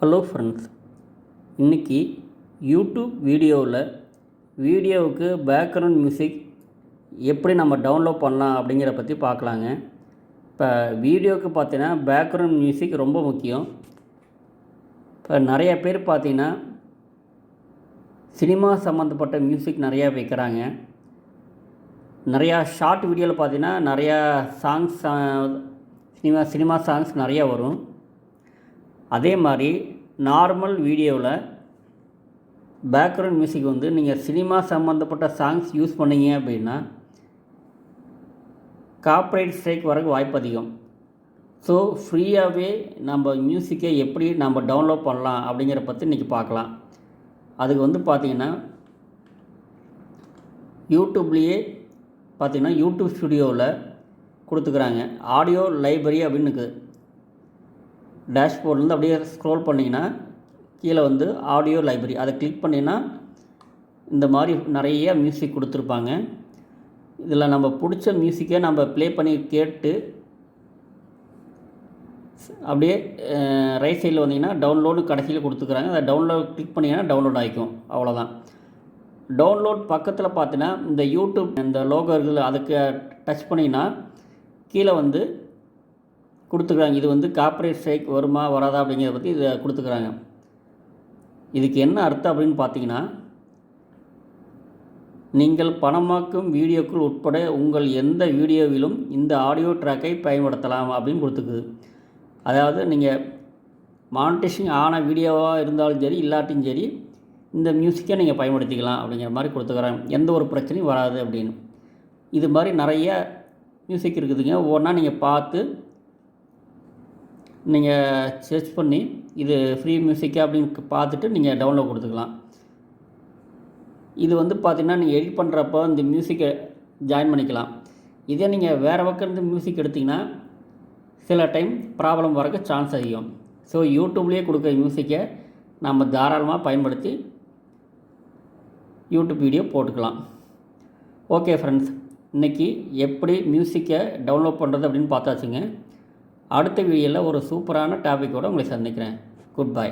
Hello friends, இன்றைக்கி YouTube வீடியோவுக்கு background music எப்படி நம்ம டவுன்லோட் பண்ணலாம் அப்படிங்கிற பற்றி பார்க்கலாங்க. இப்போ வீடியோவுக்கு பார்த்தீங்கன்னா பேக்ரவுண்ட் மியூசிக் ரொம்ப முக்கியம். இப்போ நிறைய பேர் பார்த்தீங்கன்னா சினிமா சம்மந்தப்பட்ட மியூசிக் நிறையா வைக்கிறாங்க. நிறையா ஷார்ட் வீடியோவில் பார்த்தீங்கன்னா நிறையா சாங்ஸ் சினிமா சாங்ஸ் நிறையா வரும். அதே மாதிரி நார்மல் வீடியோவில் பேக்ரவுண்ட் மியூசிக் நீங்கள் சினிமா சம்மந்தப்பட்ட சாங்ஸ் யூஸ் பண்ணிங்க அப்படின்னா காப்பிரைட் ஸ்ட்ரைக் வரக்கு வாய்ப்பு அதிகம். ஸோ ஃப்ரீயாகவே நம்ம மியூசிக்கை எப்படி நம்ம டவுன்லோட் பண்ணலாம் அப்படிங்கிற பற்றி இன்றைக்கி பார்க்கலாம். அதுக்கு பார்த்தீங்கன்னா யூடியூப்லேயே பார்த்தீங்கன்னா யூடியூப் ஸ்டுடியோவில் கொடுத்துக்கிறாங்க. ஆடியோ லைப்ரரி அப்படின்னு டேஷ்போர்ட்லேருந்து அப்படியே ஸ்க்ரோல் பண்ணிங்கன்னா கீழே ஆடியோ லைப்ரரி அதை கிளிக் பண்ணிங்கன்னா இந்த மாதிரி நிறைய மியூசிக் கொடுத்துருப்பாங்க. இதில் நம்ம பிடிச்ச மியூசிக்கை நம்ம ப்ளே பண்ணி கேட்டு அப்படியே ரைட் சைடில் வந்தீங்கன்னா டவுன்லோடு கடைசியில் கொடுத்துக்குறாங்க. அதை டவுன்லோட் கிளிக் பண்ணிங்கன்னா டவுன்லோட் ஆகிக்கும். அவ்வளோதான். டவுன்லோட் பக்கத்தில் பார்த்தீங்கன்னா இந்த யூடியூப் இந்த லோகோ இருக்குது, அதுக்கு டச் பண்ணிங்கன்னா கீழே கொடுத்துக்குறாங்க. இது காப்பிரைட் ஸ்ட்ரைக் வருமா வராதா அப்படிங்கிறத பற்றி இதை கொடுத்துக்குறாங்க. இதுக்கு என்ன அர்த்தம் அப்படின்னு பார்த்தீங்கன்னா, நீங்கள் பணமாக்கும் வீடியோக்கள் உட்பட உங்கள் எந்த வீடியோவிலும் இந்த ஆடியோ ட்ராக்கை பயன்படுத்தலாம் அப்படின்னு கொடுத்துக்குது. அதாவது நீங்கள் மானிட்டேஷன் ஆன வீடியோவாக இருந்தாலும் சரி இல்லாட்டியும் சரி இந்த மியூசிக்கை நீங்கள் பயன்படுத்திக்கலாம் அப்படிங்கிற மாதிரி கொடுத்துக்குறாங்க. எந்த ஒரு பிரச்சனையும் வராது அப்படின்னு. இது மாதிரி நிறைய மியூசிக் இருக்குதுங்க. ஒவ்வொன்றா நீங்கள் பார்த்து நீங்கள் சர்ச் பண்ணி இது ஃப்ரீ மியூசிக்கா அப்படின்னு பார்த்துட்டு நீங்கள் டவுன்லோட் கொடுத்துக்கலாம். இது பார்த்திங்கன்னா நீங்கள் எடிட் பண்ணுறப்போ இந்த மியூசிக்கை ஜாயின் பண்ணிக்கலாம். இதே நீங்கள் வேறு பக்கம் இருந்து மியூசிக் எடுத்திங்கன்னா சில டைம் ப்ராப்ளம் வரக்கு சான்ஸ் அதிகம். ஸோ யூடியூப்லேயே கொடுக்குற மியூசிக்கை நம்ம தாராளமாக பயன்படுத்தி யூடியூப் வீடியோ போட்டுக்கலாம். ஓகே ஃப்ரெண்ட்ஸ், இன்றைக்கி எப்படி மியூசிக்கை டவுன்லோட் பண்ணுறது அப்படின்னு பார்த்தாச்சுங்க. அடுத்த வீடியோவில் ஒரு சூப்பரான டாப்பிக்கோடு உங்களை சந்திக்கிறேன். Good bye.